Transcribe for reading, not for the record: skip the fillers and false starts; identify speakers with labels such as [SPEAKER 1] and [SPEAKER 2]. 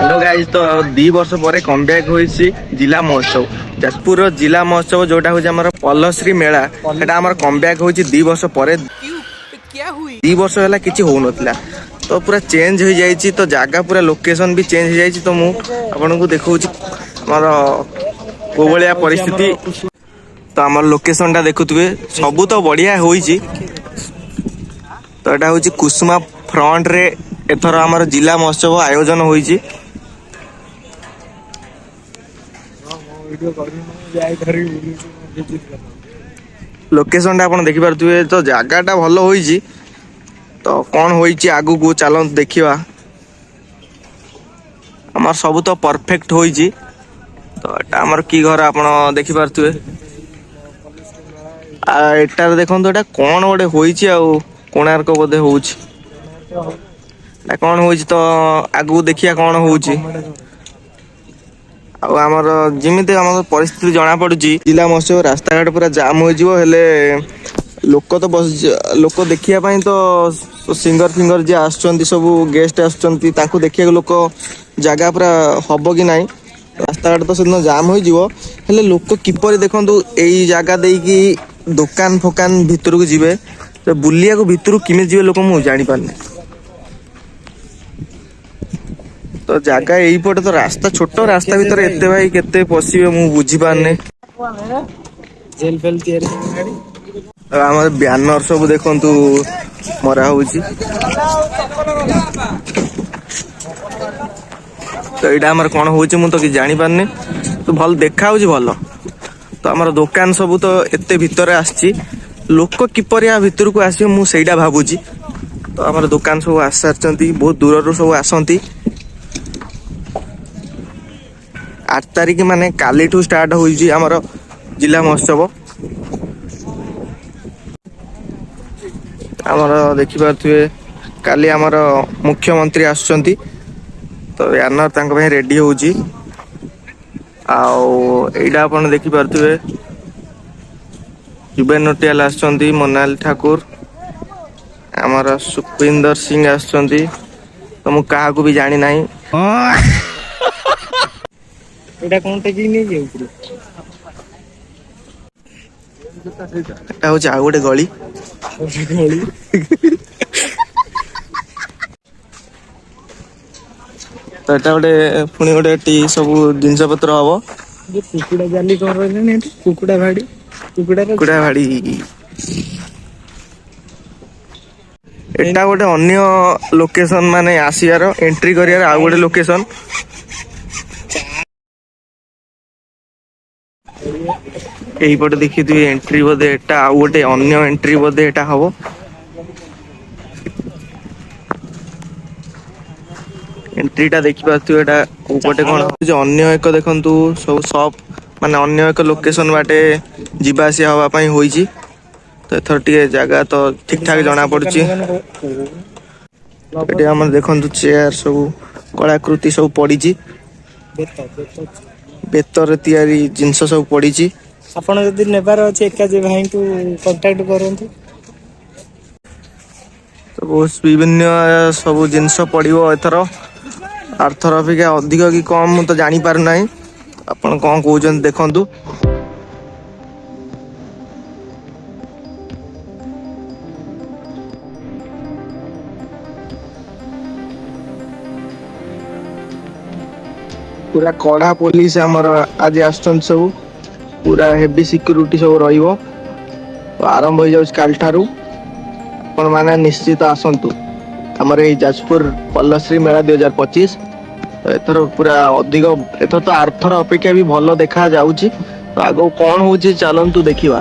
[SPEAKER 1] Hello guys तो 2 वर्ष पर कमब्याक होइछि जिला महोत्सव जाजपुर जिला महोत्सव जोटा होछि हमर पल्लश्री मेला सेटा हमर कमब्याक होइछि 2 वर्ष पर 2 वर्ष होला किछि हो नथिला तो पूरा चेंज हो जाइछि तो जागा पूरा लोकेशन भी चेंज हो जाइछि तो मु आपनको देखौछि हमर कोबळिया परिस्थिति तो हमर लोकेशन टा देखुतबे सब तो बढ़िया होइछि तो एटा होछि कुसुमा फ्रंट रे एथर हमर जिला महोत्सव आयोजन होइछि लोकेशन टा आपण देखि पारथुवे तो जागाटा भलो होइछि तो कौन होइछि आगु को चलो देखिबा हमर सब तो परफेक्ट होइछि तो एटा हमर की घर आपण देखि पारथुवे आ एटा देखन तो एटा कोन ओडे होइछि आ कोणार्क बोधे होउछि एटा कोन होइछि तो आगु देखिया कोन होउछि आमर जमीते आम परिस्थिति जना पड़ी जिला महोत्सव रास्ता घाट पूरा जाम हो हेले लोक तो बस लोक देखिया तो सिंगर फिंगर जी आसुचंती सब गेस्ट आसुचंती तांको देखिया लोक जगह पूरा हब कि नाही रास्ता घाट तो सेदिन जाम हो हेले लोक किपरि देखंतु एई जगह देकी दुकान फोकान भितर को जिवे तो बुलिया को भितर किमे जिवे लोक मु जानि पारने तो जगह यही पटे तो रास्ता छोट रास्ता भीतर एते भाई केते पसिबे मु बुझी पारने
[SPEAKER 2] जेल फेल तयारी
[SPEAKER 1] हमर बैनर सब देखंतु मरा होउची तो एटा हमर कोन होउची मु तो कि जानि पारने तो भल देखा होउची भलो तो हमर दुकान सब तो एते भीतर आछी लोक किपरि आ भीतर को आसी मु सेइडा भाबुची तो हमर दुकान सब आसारचंती बहुत दूर रो सब आसंती 8 तारिख माने काली ठू स्टार्ट होइछि हमर जिला महोत्सव हमर देखि पारथुवे काली हमर मुख्यमंत्री आछंती तो यानर तांको भाई रेडी होउछि आउ एडा आपण देखि पारथुवे जुबेन नोटियाल आछंती मोनाल ठाकुर हमर सुखविंदर सिंह आछंती तो मु काहा को भी जानि नाही
[SPEAKER 2] एटा कोन टेकी नै जेउ
[SPEAKER 1] एटा हो जा गोटे गली तो एटा गोटे पुणी गोटे टी सब जिनस पत्र हबो
[SPEAKER 2] जे कुकुडा जाली कोन रहले ने कुकुडा भाडी
[SPEAKER 1] एटा गोटे अन्य लोकेशन माने आसियार एंट्री करियार आ गोटे लोकेशन एही पटे देखि तु एंट्री बोधे एटा आ गोटे अन्य एंट्री बोधे एटा हबो एंट्रीटा देखि पाथु एटा उपटे कोन जे अन्य एक देखंतु सब शॉप माने अन्य एक लोकेशन बाटे जिबासिया हवा पई होईची तो एथर टिके जगह तो ठीक ठाक जना पड़ुची एटे हमर देखंतु चेयर सब कलाकृति सब पड़ीची बेतर तयारी जिंस सब पड़ीची
[SPEAKER 2] आपण यदि नेबार अछि एका जे भाई को कांटेक्ट करंतु
[SPEAKER 1] तो बहुत विभिन्न सब जिनस पड़िबो एथर आर्थर अपेक्षा अधिक कि कम तो जानि पार नाही आपण कोन कहउछन देखंतु पूरा कड़ा पुलिस हमर आज आछन सब पूरा हेवी सिक्योरिटी सब रहिबो तो आरंभ हो जाउ काल ठारू आपण माने निश्चित आसंतु हमर ए जाजपुर पल्लश्री मेला 2025 तो एथर पूरा अधिक एथर तो आर्थर अपेक्षा भी भलो देखा जाउची तो आगो कोन होउची चलंतु देखिबा।